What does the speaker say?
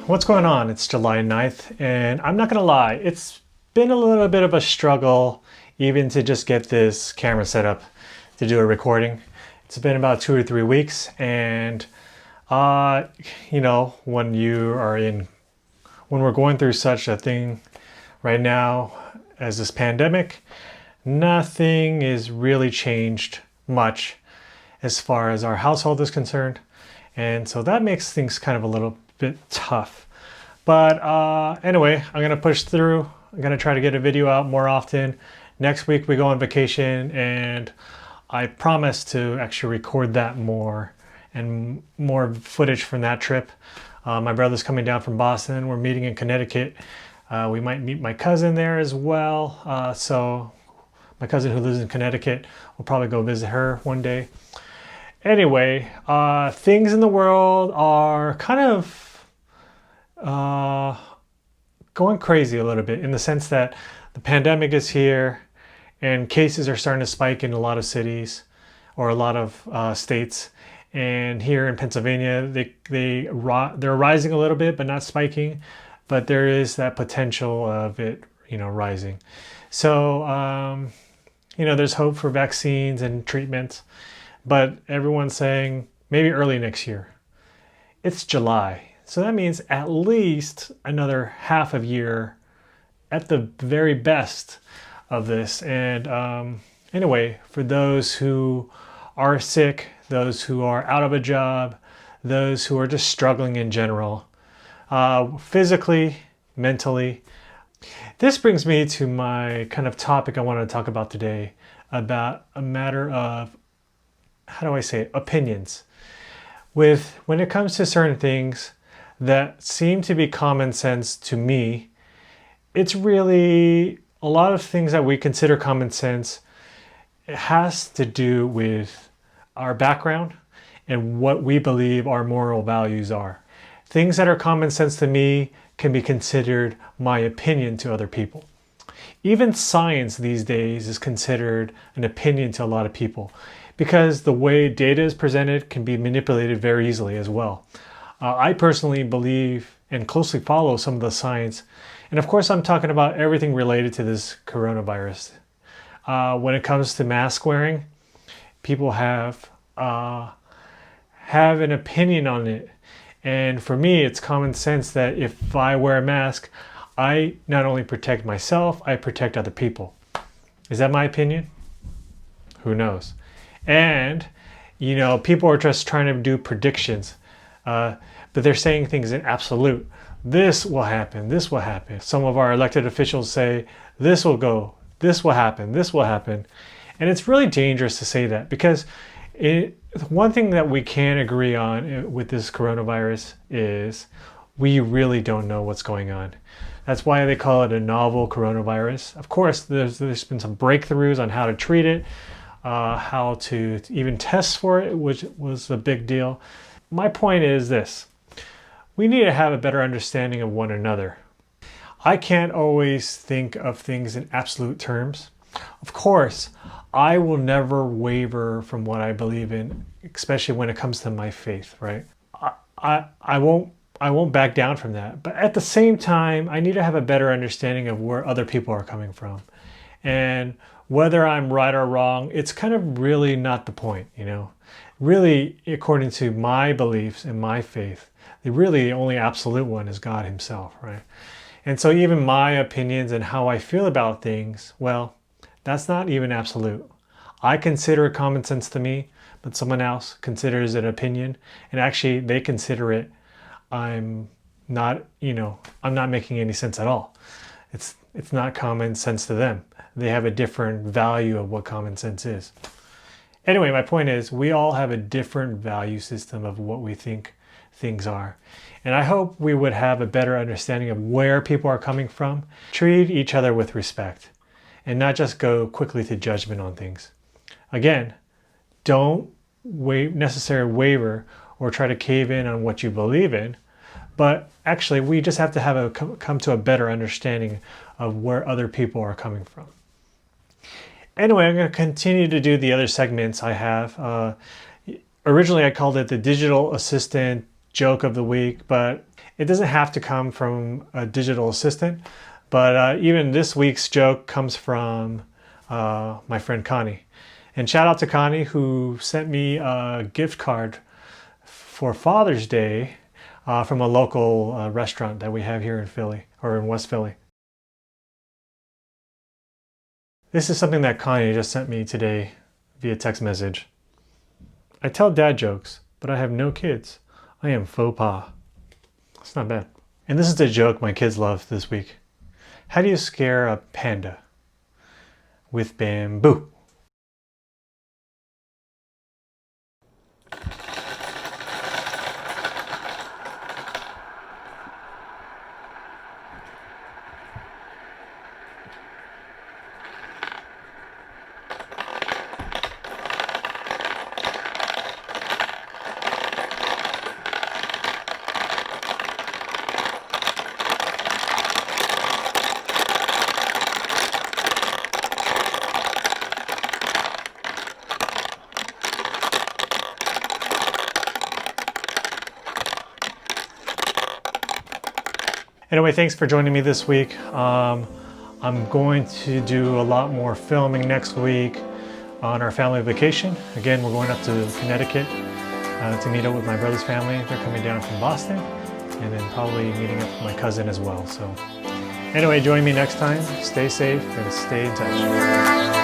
What's going on? It's July 9th, and I'm not gonna lie, it's been a little bit of a struggle even to just get this camera set up to do a recording. It's been about 2 or 3 weeks, and when we're going through such a thing right now as this pandemic, nothing is really changed much as far as our household is concerned. And so that makes things kind of a little bit tough. But anyway, I'm going to push through. I'm going to try to get a video out more often. Next week we go on vacation, and I promise to actually record that more and more footage from that trip. My brother's coming down from Boston. We're meeting in Connecticut. We might meet my cousin there as well. So my cousin who lives in Connecticut, we'll probably go visit her one day. Anyway, things in the world are kind of going crazy a little bit, in the sense that the pandemic is here and cases are starting to spike in a lot of cities or a lot of states. And here in Pennsylvania, they're rising a little bit, but not spiking. But there is that potential of it, rising. So, there's hope for vaccines and treatments. But everyone's saying maybe early next year. It's July. So that means at least another half a year at the very best of this. And anyway, for those who are sick, those who are out of a job, those who are just struggling in general, physically, mentally. This brings me to my kind of topic I want to talk about today, about a matter of, opinions. When it comes to certain things that seem to be common sense to me, it's really a lot of things that we consider common sense. It has to do with our background and what we believe our moral values are. Things that are common sense to me can be considered my opinion to other people. Even science these days is considered an opinion to a lot of people, because the way data is presented can be manipulated very easily as well. I personally believe and closely follow some of the science. And of course, I'm talking about everything related to this coronavirus. When it comes to mask wearing, people have an opinion on it. And for me, it's common sense that if I wear a mask, I not only protect myself, I protect other people. Is that my opinion? Who knows? And, people are just trying to do predictions, but they're saying things in absolute. This will happen. This will happen. Some of our elected officials say, this will go. This will happen. This will happen. And it's really dangerous to say that, because one thing that we can agree on with this coronavirus is we really don't know what's going on. That's why they call it a novel coronavirus. Of course, there's been some breakthroughs on how to treat it, how to even test for it, which was a big deal. My point is this: we need to have a better understanding of one another. I can't always think of things in absolute terms. Of course, I will never waver from what I believe in, especially when it comes to my faith, right? I won't back down from that. But at the same time, I need to have a better understanding of where other people are coming from. And whether I'm right or wrong, it's kind of really not the point, Really, according to my beliefs and my faith, the only absolute one is God himself, right? And so even my opinions and how I feel about things, well, that's not even absolute. I consider it common sense to me, but someone else considers it an opinion, and actually they consider it I'm not making any sense at all. It's not common sense to them. They have a different value of what common sense is. Anyway, my point is, we all have a different value system of what we think things are. And I hope we would have a better understanding of where people are coming from, treat each other with respect, and not just go quickly to judgment on things. Again, don't necessarily waver or try to cave in on what you believe in, but actually we just have to come to a better understanding of where other people are coming from. Anyway, I'm going to continue to do the other segments I have. Originally, I called it the Digital Assistant Joke of the Week, but It doesn't have to come from a digital assistant, but even this week's joke comes from my friend Connie. And shout out to Connie, who sent me a gift card for Father's Day from a local restaurant that we have here in Philly, or in West Philly. This is something that Connie just sent me today via text message. I tell dad jokes, but I have no kids. I am faux pas. It's not bad. And this is the joke my kids love this week. How do you scare a panda? With bamboo. Anyway, thanks for joining me this week. I'm going to do a lot more filming next week on our family vacation. Again, we're going up to Connecticut to meet up with my brother's family. They're coming down from Boston, and then probably meeting up with my cousin as well. So anyway, join me next time. Stay safe and stay in touch.